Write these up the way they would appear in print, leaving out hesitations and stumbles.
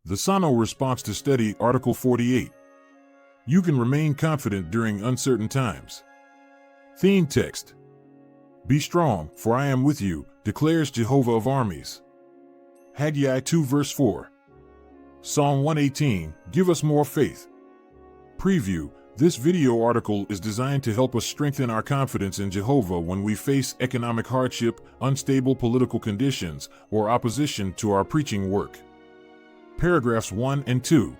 The SANONS response to study Article 48. You can remain confident during uncertain times. Theme text. Be strong, for I am with you, declares Jehovah of armies. Haggai 2 verse 4. Psalm 118, give us more faith. Preview. This video article is designed to help us strengthen our confidence in Jehovah when we face economic hardship, unstable political conditions, or opposition to our preaching work. Paragraphs 1 and 2.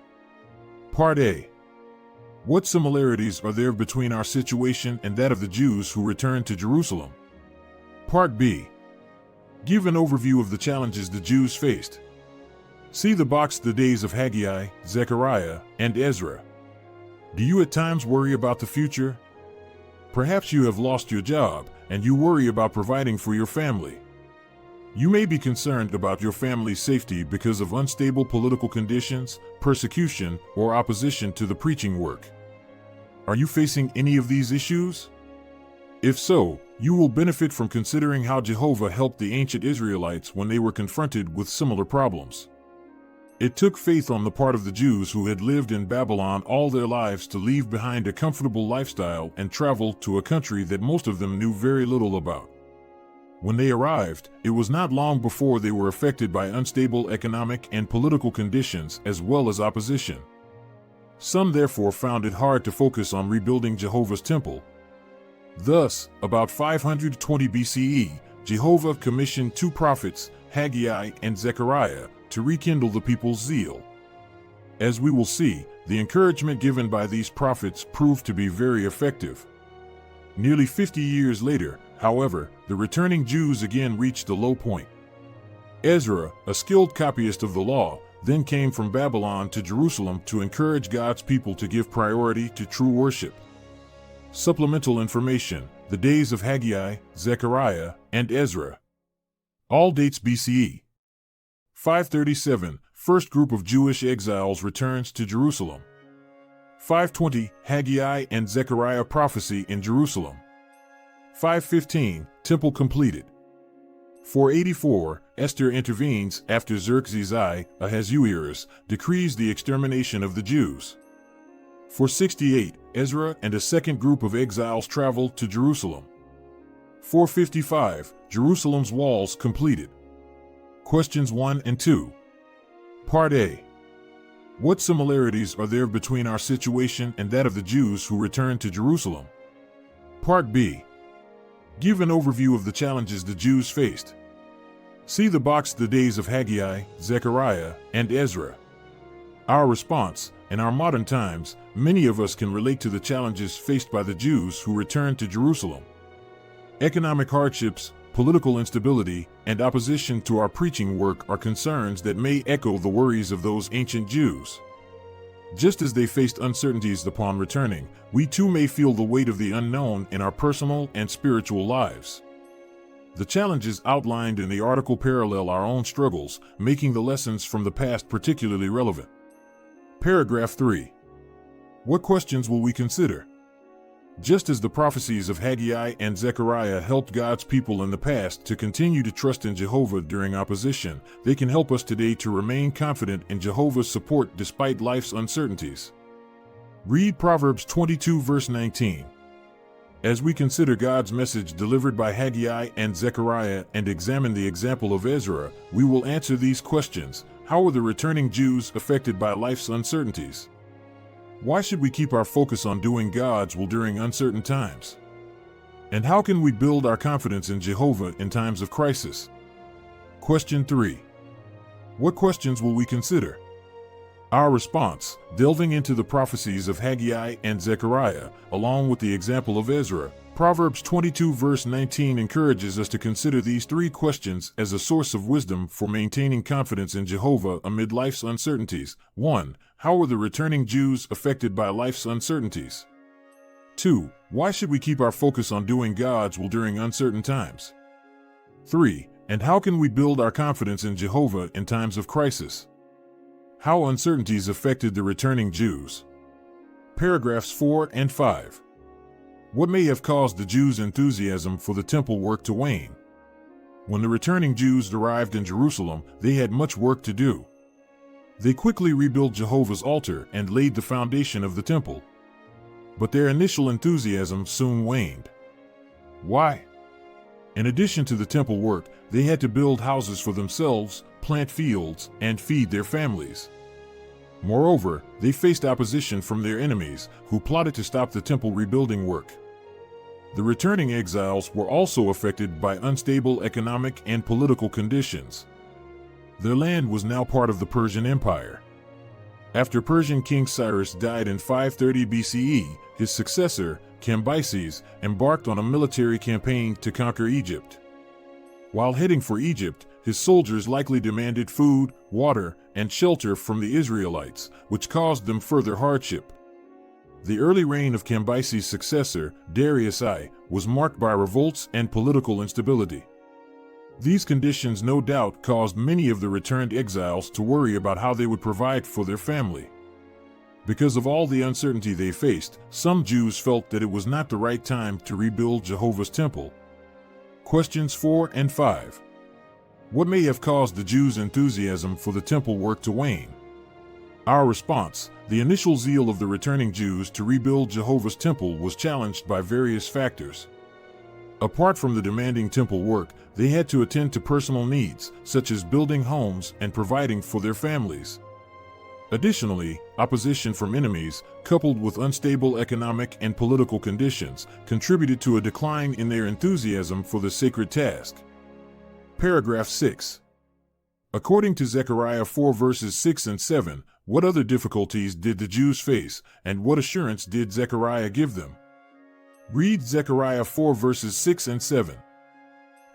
Part A. What similarities are there between our situation and that of the Jews who returned to Jerusalem? Part B. Give an overview of the challenges the Jews faced. See the box. The days of Haggai, Zechariah, and Ezra. Do you at times worry about the future? Perhaps you have lost your job, and you worry about providing for your family. You may be concerned about your family's safety because of unstable political conditions, persecution, or opposition to the preaching work. Are you facing any of these issues? If so, you will benefit from considering how Jehovah helped the ancient Israelites when they were confronted with similar problems. It took faith on the part of the Jews who had lived in Babylon all their lives to leave behind a comfortable lifestyle and travel to a country that most of them knew very little about. When they arrived, it was not long before they were affected by unstable economic and political conditions as well as opposition. Some therefore found it hard to focus on rebuilding Jehovah's temple. Thus, about 520 BCE, Jehovah commissioned two prophets, Haggai and Zechariah, to rekindle the people's zeal. As we will see, the encouragement given by these prophets proved to be very effective. Nearly 50 years later, however, the returning Jews again reached a low point. Ezra, a skilled copyist of the law, then came from Babylon to Jerusalem to encourage God's people to give priority to true worship. Supplemental information: the days of Haggai, Zechariah, and Ezra. All dates BCE. 537, first group of Jewish exiles returns to Jerusalem. 520, Haggai and Zechariah prophecy in Jerusalem. 515, temple completed. 484, Esther intervenes after Xerxes I, Ahasuerus, decrees the extermination of the Jews. 468, Ezra and a second group of exiles travel to Jerusalem. 455, Jerusalem's walls completed. Questions 1 and 2. Part A. What similarities are there between our situation and that of the Jews who returned to Jerusalem? Part B. Give an overview of the challenges the Jews faced. See the box. The days of Haggai, Zechariah, and Ezra. Our response: in our modern times, many of us can relate to the challenges faced by the Jews who returned to Jerusalem. Economic hardships, political instability, and opposition to our preaching work are concerns that may echo the worries of those ancient Jews. Just as they faced uncertainties upon returning, we too may feel the weight of the unknown in our personal and spiritual lives. The challenges outlined in the article parallel our own struggles, making the lessons from the past particularly relevant. Paragraph 3. What questions will we consider? Just as the prophecies of Haggai and Zechariah helped God's people in the past to continue to trust in Jehovah during opposition, they can help us today to remain confident in Jehovah's support despite life's uncertainties. Read Proverbs 22 verse 19. As we consider God's message delivered by Haggai and Zechariah and examine the example of Ezra, we will answer these questions. How were the returning Jews affected by life's uncertainties? Why should we keep our focus on doing God's will during uncertain times? And how can we build our confidence in Jehovah in times of crisis? Question 3. What questions will we consider? Our response: delving into the prophecies of Haggai and Zechariah, along with the example of Ezra. Proverbs 22 verse 19 encourages us to consider these three questions as a source of wisdom for maintaining confidence in Jehovah amid life's uncertainties. 1. How were the returning Jews affected by life's uncertainties? 2. Why should we keep our focus on doing God's will during uncertain times? 3. And how can we build our confidence in Jehovah in times of crisis? How uncertainties affected the returning Jews. Paragraphs 4 and 5. What may have caused the Jews' enthusiasm for the temple work to wane? When the returning Jews arrived in Jerusalem, they had much work to do. They quickly rebuilt Jehovah's altar and laid the foundation of the temple. But their initial enthusiasm soon waned. Why? In addition to the temple work, they had to build houses for themselves, plant fields, and feed their families. Moreover, they faced opposition from their enemies, who plotted to stop the temple rebuilding work. The returning exiles were also affected by unstable economic and political conditions. Their land was now part of the Persian Empire. After Persian King Cyrus died in 530 BCE, his successor, Cambyses, embarked on a military campaign to conquer Egypt. While heading for Egypt, his soldiers likely demanded food, water, and shelter from the Israelites, which caused them further hardship. The early reign of Cambyses' successor, Darius I, was marked by revolts and political instability. These conditions no doubt caused many of the returned exiles to worry about how they would provide for their family. Because of all the uncertainty they faced, some Jews felt that it was not the right time to rebuild Jehovah's temple. Questions 4 and 5. What may have caused the Jews' enthusiasm for the temple work to wane? Our response: the initial zeal of the returning Jews to rebuild Jehovah's temple was challenged by various factors. Apart from the demanding temple work, they had to attend to personal needs, such as building homes and providing for their families. Additionally, opposition from enemies, coupled with unstable economic and political conditions, contributed to a decline in their enthusiasm for the sacred task. Paragraph 6. According to Zechariah 4 verses 6 and 7, what other difficulties did the Jews face, and what assurance did Zechariah give them? Read Zechariah 4 verses 6 and 7.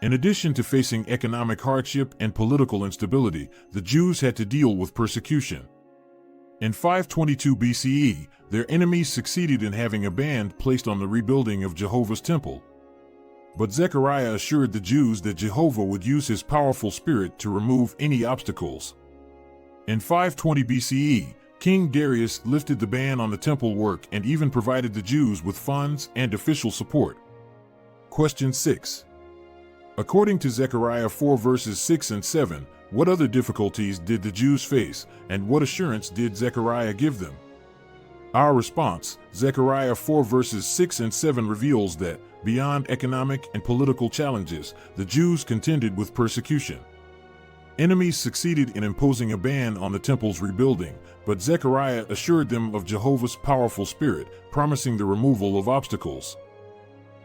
In addition to facing economic hardship and political instability, the Jews had to deal with persecution. In 522 BCE, their enemies succeeded in having a ban placed on the rebuilding of Jehovah's temple. But Zechariah assured the Jews that Jehovah would use his powerful spirit to remove any obstacles. In 520 BCE, King Darius lifted the ban on the temple work and even provided the Jews with funds and official support. Question 6. According to Zechariah 4 verses 6 and 7, what other difficulties did the Jews face, and what assurance did Zechariah give them? Our response: Zechariah 4 verses 6 and 7 reveals that, beyond economic and political challenges, the Jews contended with persecution. Enemies succeeded in imposing a ban on the temple's rebuilding, but Zechariah assured them of Jehovah's powerful spirit, promising the removal of obstacles.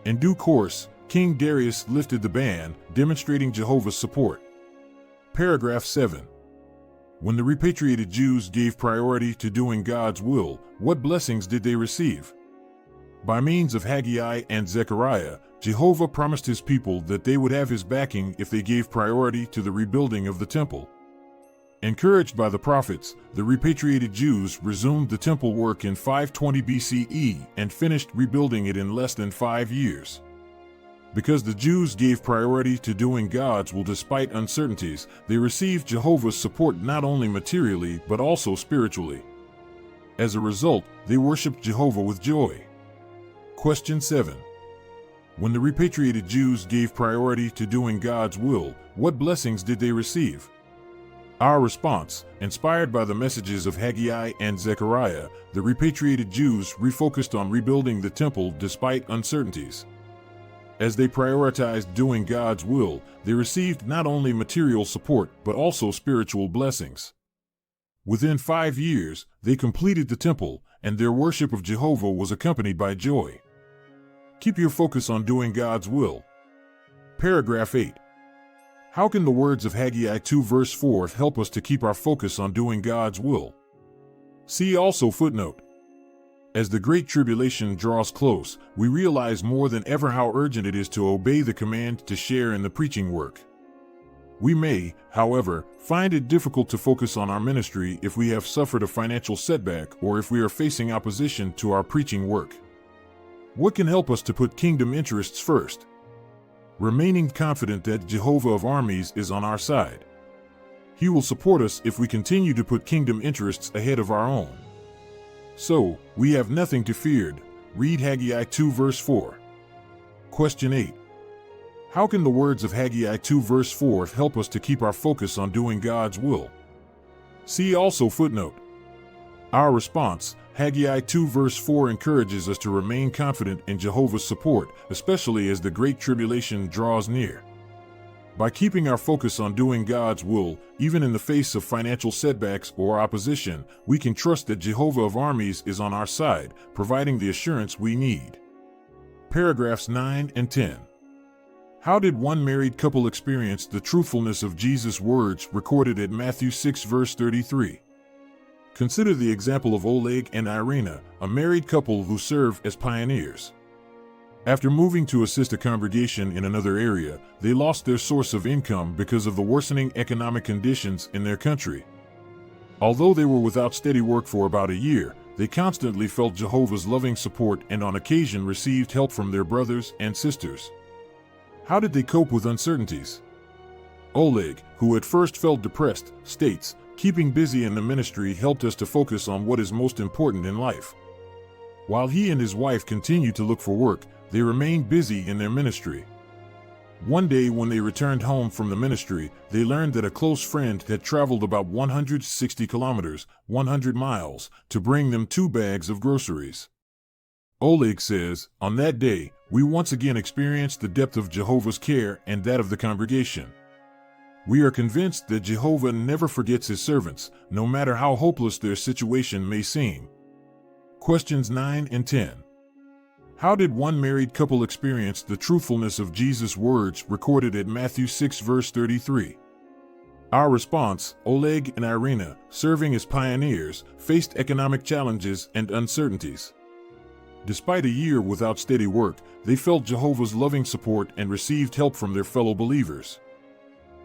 In due course, King Darius lifted the ban, demonstrating Jehovah's support. Paragraph 7. When the repatriated Jews gave priority to doing God's will, what blessings did they receive? By means of Haggai and Zechariah, Jehovah promised his people that they would have his backing if they gave priority to the rebuilding of the temple. Encouraged by the prophets, the repatriated Jews resumed the temple work in 520 BCE and finished rebuilding it in less than 5 years. Because the Jews gave priority to doing God's will despite uncertainties, they received Jehovah's support not only materially but also spiritually. As a result, they worshiped Jehovah with joy. Question 7. When the repatriated Jews gave priority to doing God's will, what blessings did they receive? Our response: inspired by the messages of Haggai and Zechariah, the repatriated Jews refocused on rebuilding the temple despite uncertainties. As they prioritized doing God's will, they received not only material support but also spiritual blessings. Within 5 years, they completed the temple, and their worship of Jehovah was accompanied by joy. Keep your focus on doing God's will. Paragraph 8. How can the words of Haggai 2 verse 4 help us to keep our focus on doing God's will? See also footnote. As the Great Tribulation draws close, we realize more than ever how urgent it is to obey the command to share in the preaching work. We may, however, find it difficult to focus on our ministry if we have suffered a financial setback or if we are facing opposition to our preaching work. What can help us to put kingdom interests first? Remaining confident that Jehovah of armies is on our side. He will support us if we continue to put kingdom interests ahead of our own. So, we have nothing to fear. Read Haggai 2 verse 4. Question 8. How can the words of Haggai 2 verse 4 help us to keep our focus on doing God's will? See also footnote. Our response, Haggai 2 verse 4 encourages us to remain confident in Jehovah's support, especially as the Great Tribulation draws near. By keeping our focus on doing God's will, even in the face of financial setbacks or opposition, we can trust that Jehovah of Armies is on our side, providing the assurance we need. Paragraphs 9 and 10. How did one married couple experience the truthfulness of Jesus' words recorded at Matthew 6 verse 33? Consider the example of Oleg and Irina, a married couple who serve as pioneers. After moving to assist a congregation in another area, they lost their source of income because of the worsening economic conditions in their country. Although they were without steady work for about a year, they constantly felt Jehovah's loving support and on occasion received help from their brothers and sisters. How did they cope with uncertainties? Oleg, who at first felt depressed, states, "Keeping busy in the ministry helped us to focus on what is most important in life." While he and his wife continued to look for work, they remained busy in their ministry. One day when they returned home from the ministry, they learned that a close friend had traveled about 160 kilometers, 100 miles, to bring them 2 bags of groceries. Oleg says, "On that day, we once again experienced the depth of Jehovah's care and that of the congregation. We are convinced that Jehovah never forgets his servants, no matter how hopeless their situation may seem." Questions 9 and 10. How did one married couple experience the truthfulness of Jesus' words recorded at Matthew 6 verse 33? Our response, Oleg and Irina, serving as pioneers, faced economic challenges and uncertainties. Despite a year without steady work, they felt Jehovah's loving support and received help from their fellow believers.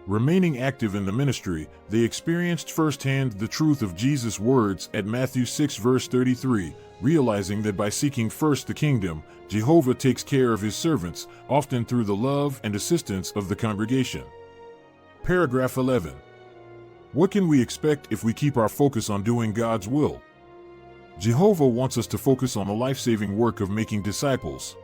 Remaining active in the ministry, they experienced firsthand the truth of Jesus' words at Matthew 6 verse 33, realizing that by seeking first the kingdom, Jehovah takes care of his servants, often through the love and assistance of the congregation. Paragraph 11. What can we expect if we keep our focus on doing God's will? Jehovah wants us to focus on the life-saving work of making disciples.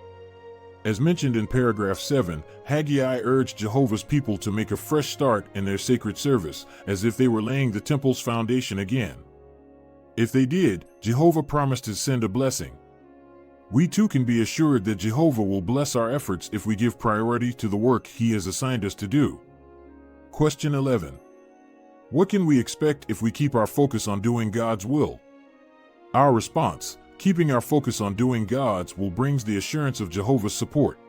As mentioned in paragraph 7, Haggai urged Jehovah's people to make a fresh start in their sacred service, as if they were laying the temple's foundation again. If they did, Jehovah promised to send a blessing. We too can be assured that Jehovah will bless our efforts if we give priority to the work he has assigned us to do. Question 11. What can we expect if we keep our focus on doing God's will? Our response, keeping our focus on doing God's will brings the assurance of Jehovah's support.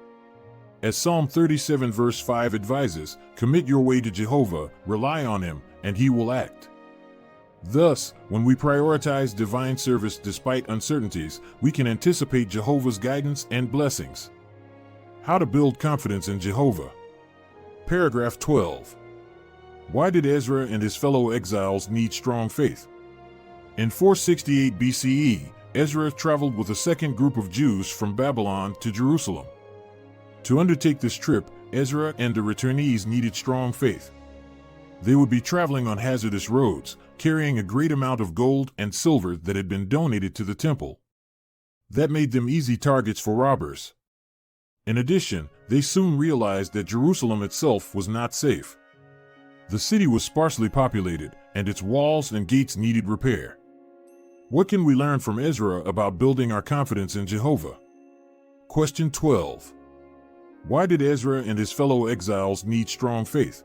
As Psalm 37 verse 5 advises, commit your way to Jehovah, rely on him, and he will act. Thus, when we prioritize divine service despite uncertainties, we can anticipate Jehovah's guidance and blessings. How to build confidence in Jehovah. Paragraph 12. Why did Ezra and his fellow exiles need strong faith? In 468 BCE, Ezra traveled with a second group of Jews from Babylon to Jerusalem. To undertake this trip, Ezra and the returnees needed strong faith. They would be traveling on hazardous roads, carrying a great amount of gold and silver that had been donated to the temple. That made them easy targets for robbers. In addition, they soon realized that Jerusalem itself was not safe. The city was sparsely populated, and its walls and gates needed repair. What can we learn from Ezra about building our confidence in Jehovah? Question 12. Why did Ezra and his fellow exiles need strong faith?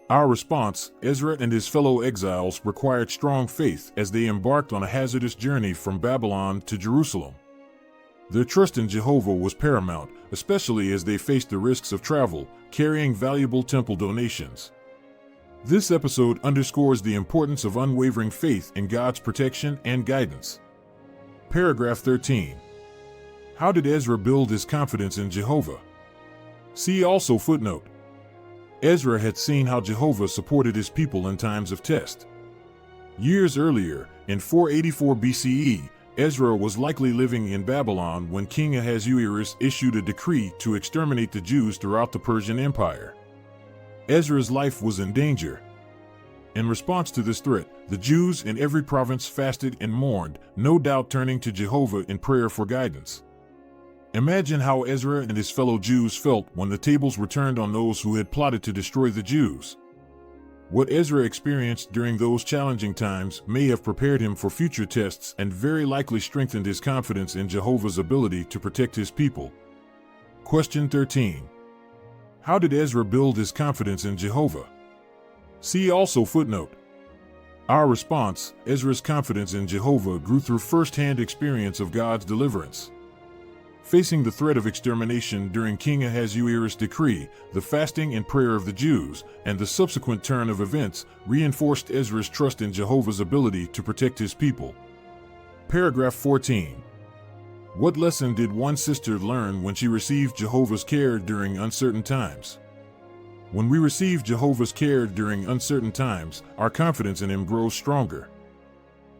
Our response, Ezra and his fellow exiles required strong faith as they embarked on a hazardous journey from Babylon to Jerusalem. Their trust in Jehovah was paramount, especially as they faced the risks of travel, carrying valuable temple donations. This episode underscores the importance of unwavering faith in God's protection and guidance. Paragraph 13. How did Ezra build his confidence in Jehovah? See also footnote. Ezra had seen how Jehovah supported his people in times of test. Years earlier, in 484 BCE, Ezra was likely living in Babylon when King Ahasuerus issued a decree to exterminate the Jews throughout the Persian Empire. Ezra's life was in danger. In response to this threat, the Jews in every province fasted and mourned, no doubt turning to Jehovah in prayer for guidance. Imagine how Ezra and his fellow Jews felt when the tables were turned on those who had plotted to destroy the Jews. What Ezra experienced during those challenging times may have prepared him for future tests and very likely strengthened his confidence in Jehovah's ability to protect his people. Question 13. How did Ezra build his confidence in Jehovah? See also footnote. Our response: Ezra's confidence in Jehovah grew through first-hand experience of God's deliverance. Facing the threat of extermination during King Ahasuerus' decree, the fasting and prayer of the Jews, and the subsequent turn of events reinforced Ezra's trust in Jehovah's ability to protect his people. Paragraph 14. What lesson did one sister learn when she received Jehovah's care during uncertain times? When we receive Jehovah's care during uncertain times, our confidence in Him grows stronger.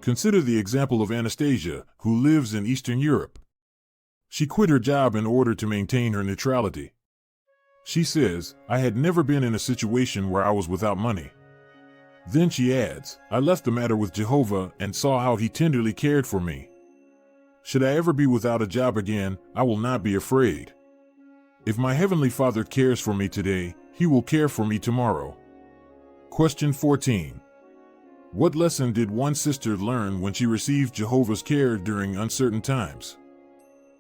Consider the example of Anastasia, who lives in Eastern Europe. She quit her job in order to maintain her neutrality. She says, "I had never been in a situation where I was without money." Then she adds, "I left the matter with Jehovah and saw how He tenderly cared for me. Should I ever be without a job again, I will not be afraid. If my Heavenly Father cares for me today, He will care for me tomorrow." Question 14. What lesson did one sister learn when she received Jehovah's care during uncertain times?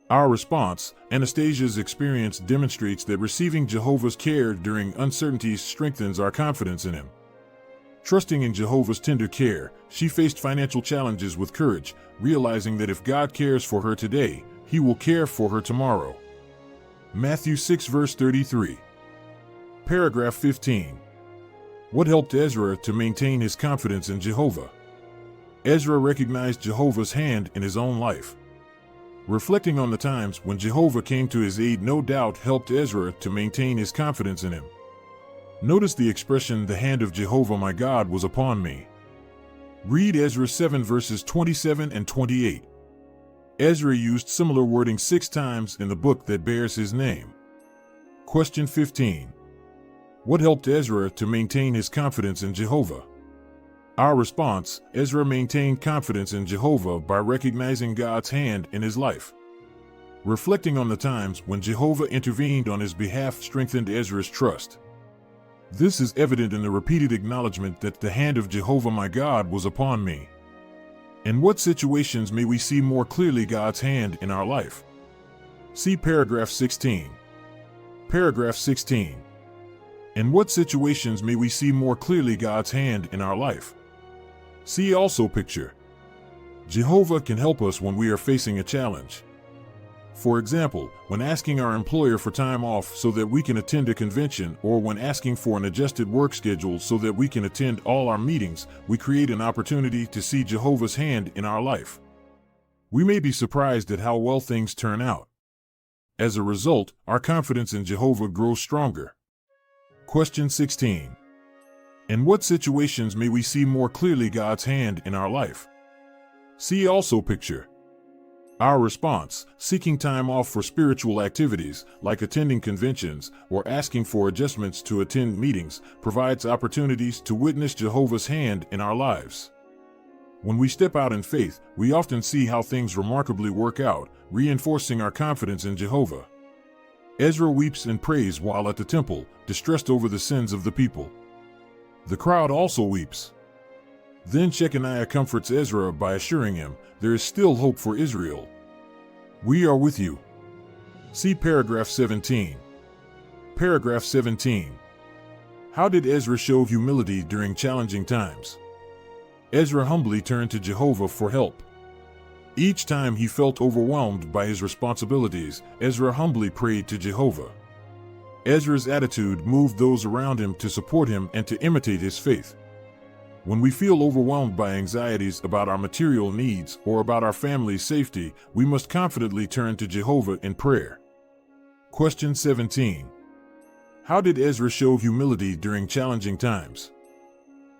Our response: Anastasia's experience demonstrates that receiving Jehovah's care during uncertainties strengthens our confidence in Him. Trusting in Jehovah's tender care, she faced financial challenges with courage, realizing that if God cares for her today, He will care for her tomorrow. Matthew 6 verse 33. Paragraph 15. What helped Ezra to maintain his confidence in Jehovah? Ezra recognized Jehovah's hand in his own life. Reflecting on the times when Jehovah came to his aid no doubt helped Ezra to maintain his confidence in Him. Notice the expression, "The hand of Jehovah my God was upon me." Read Ezra 7 verses 27 and 28. Ezra used similar wording 6 times in the book that bears his name. Question 15. What helped Ezra to maintain his confidence in Jehovah? Our response: Ezra maintained confidence in Jehovah by recognizing God's hand in his life. Reflecting on the times when Jehovah intervened on his behalf strengthened Ezra's trust. This is evident in the repeated acknowledgement that the hand of Jehovah my God was upon me. In what situations may we see more clearly God's hand in our life? See paragraph 16. Paragraph 16. In what situations may we see more clearly God's hand in our life? See also picture. Jehovah can help us when we are facing a challenge. For example, when asking our employer for time off so that we can attend a convention, or when asking for an adjusted work schedule so that we can attend all our meetings, we create an opportunity to see Jehovah's hand in our life. We may be surprised at how well things turn out. As a result, our confidence in Jehovah grows stronger. Question 16. In what situations may we see more clearly God's hand in our life? See also picture. Our response: seeking time off for spiritual activities, like attending conventions or asking for adjustments to attend meetings, provides opportunities to witness Jehovah's hand in our lives. When we step out in faith, we often see how things remarkably work out, reinforcing our confidence in Jehovah. Ezra weeps and prays while at the temple, distressed over the sins of the people. The crowd also weeps. Then Shechaniah comforts Ezra by assuring him, "There is still hope for Israel. We are with you." See paragraph 17. Paragraph 17. How did Ezra show humility during challenging times? Ezra humbly turned to Jehovah for help. Each time he felt overwhelmed by his responsibilities, Ezra humbly prayed to Jehovah. Ezra's attitude moved those around him to support him and to imitate his faith. When we feel overwhelmed by anxieties about our material needs or about our family's safety, we must confidently turn to Jehovah in prayer. Question 17. How did Ezra show humility during challenging times?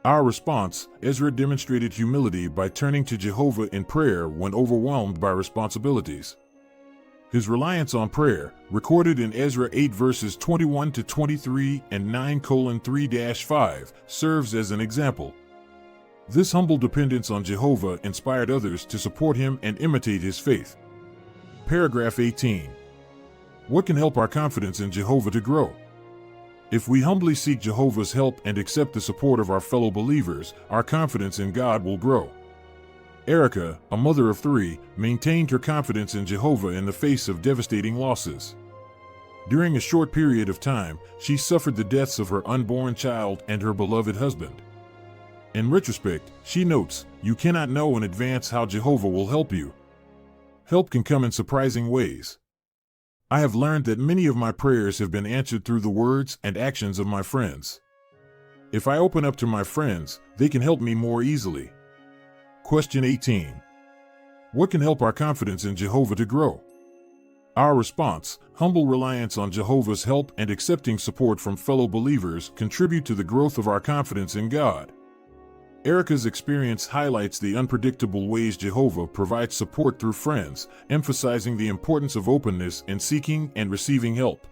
Our response: Ezra demonstrated humility by turning to Jehovah in prayer when overwhelmed by responsibilities. His reliance on prayer, recorded in Ezra 8 verses 21 to 23 and 9:3-5, serves as an example. This humble dependence on Jehovah inspired others to support him and imitate his faith. Paragraph 18. What can help our confidence in Jehovah to grow? If we humbly seek Jehovah's help and accept the support of our fellow believers, our confidence in God will grow. Erica, a mother of 3, maintained her confidence in Jehovah in the face of devastating losses. During a short period of time, she suffered the deaths of her unborn child and her beloved husband. In retrospect, she notes, "You cannot know in advance how Jehovah will help you. Help can come in surprising ways. I have learned that many of my prayers have been answered through the words and actions of my friends. If I open up to my friends, they can help me more easily." Question 18. What can help our confidence in Jehovah to grow? Our response, humble reliance on Jehovah's help and accepting support from fellow believers, contribute to the growth of our confidence in God. Erica's experience highlights the unpredictable ways Jehovah provides support through friends, emphasizing the importance of openness in seeking and receiving help.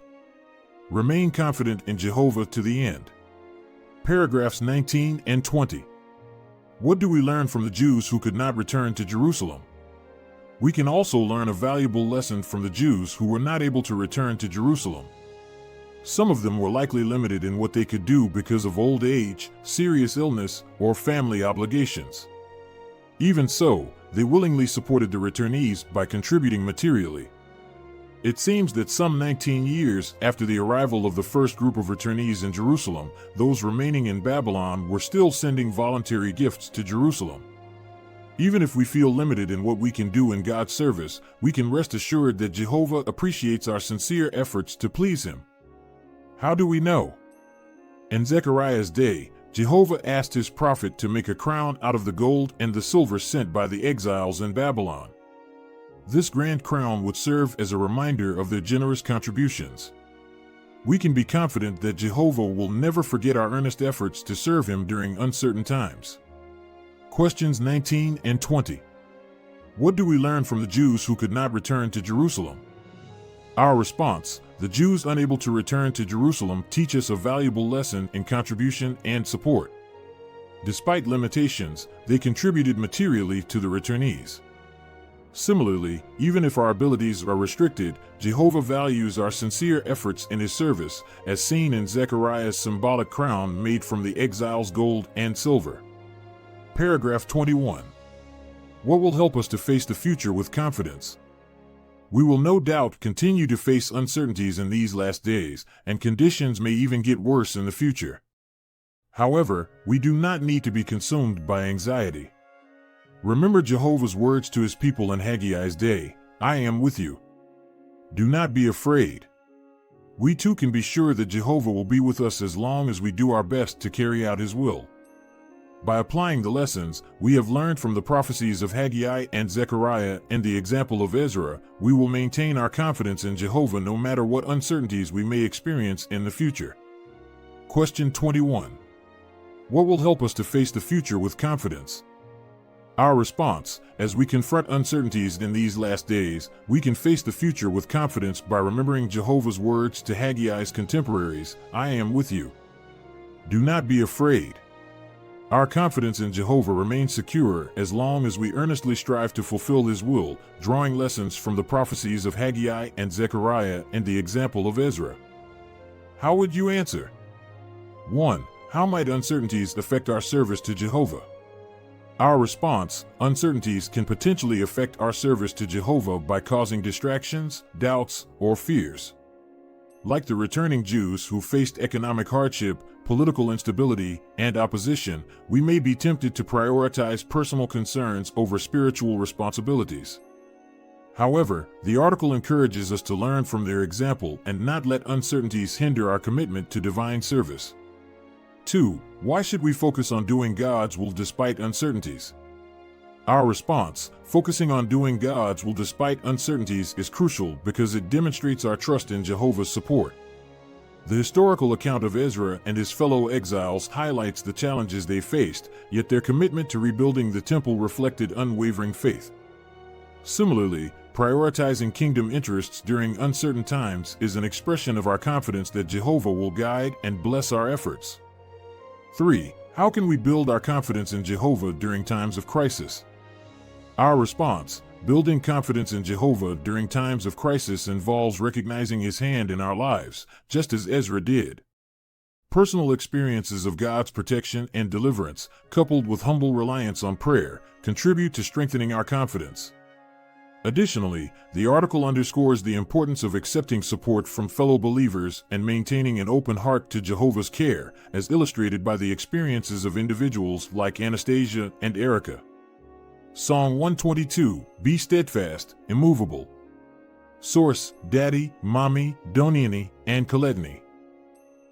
Remain confident in Jehovah to the end. Paragraphs 19 and 20. What do we learn from the Jews who could not return to Jerusalem? We can also learn a valuable lesson from the Jews who were not able to return to Jerusalem. Some of them were likely limited in what they could do because of old age, serious illness, or family obligations. Even so, they willingly supported the returnees by contributing materially. It seems that some 19 years after the arrival of the first group of returnees in Jerusalem, those remaining in Babylon were still sending voluntary gifts to Jerusalem. Even if we feel limited in what we can do in God's service, we can rest assured that Jehovah appreciates our sincere efforts to please Him. How do we know? In Zechariah's day, Jehovah asked his prophet to make a crown out of the gold and the silver sent by the exiles in Babylon. This grand crown would serve as a reminder of their generous contributions. We can be confident that Jehovah will never forget our earnest efforts to serve Him during uncertain times. Questions 19 and 20. What do we learn from the Jews who could not return to Jerusalem? Our response, the Jews unable to return to Jerusalem teach us a valuable lesson in contribution and support. Despite limitations, they contributed materially to the returnees. Similarly, even if our abilities are restricted, Jehovah values our sincere efforts in His service, as seen in Zechariah's symbolic crown made from the exiles' gold and silver. Paragraph 21. What will help us to face the future with confidence? We will no doubt continue to face uncertainties in these last days, and conditions may even get worse in the future. However, we do not need to be consumed by anxiety. Remember Jehovah's words to His people in Haggai's day, "I am with you. Do not be afraid." We too can be sure that Jehovah will be with us as long as we do our best to carry out His will. By applying the lessons we have learned from the prophecies of Haggai and Zechariah and the example of Ezra, we will maintain our confidence in Jehovah no matter what uncertainties we may experience in the future. Question 21. What will help us to face the future with confidence? Our response, as we confront uncertainties in these last days, we can face the future with confidence by remembering Jehovah's words to Haggai's contemporaries, "I am with you. Do not be afraid." Our confidence in Jehovah remains secure as long as we earnestly strive to fulfill His will, drawing lessons from the prophecies of Haggai and Zechariah and the example of Ezra. How would you answer? 1. How might uncertainties affect our service to Jehovah? Our response, uncertainties can potentially affect our service to Jehovah by causing distractions, doubts, or fears. Like the returning Jews who faced economic hardship, political instability, and opposition, we may be tempted to prioritize personal concerns over spiritual responsibilities. However, the article encourages us to learn from their example and not let uncertainties hinder our commitment to divine service. 2. Why should we focus on doing God's will despite uncertainties? Our response, focusing on doing God's will despite uncertainties, is crucial because it demonstrates our trust in Jehovah's support. The historical account of Ezra and his fellow exiles highlights the challenges they faced, yet their commitment to rebuilding the temple reflected unwavering faith. Similarly, prioritizing kingdom interests during uncertain times is an expression of our confidence that Jehovah will guide and bless our efforts. 3. How can we build our confidence in Jehovah during times of crisis? Our response, building confidence in Jehovah during times of crisis, involves recognizing His hand in our lives, just as Ezra did. Personal experiences of God's protection and deliverance, coupled with humble reliance on prayer, contribute to strengthening our confidence. Additionally, the article underscores the importance of accepting support from fellow believers and maintaining an open heart to Jehovah's care, as illustrated by the experiences of individuals like Anastasia and Erica. Song 122, Be Steadfast, Immovable. Source, Daddy, Mommy, Doniani, and Koletny.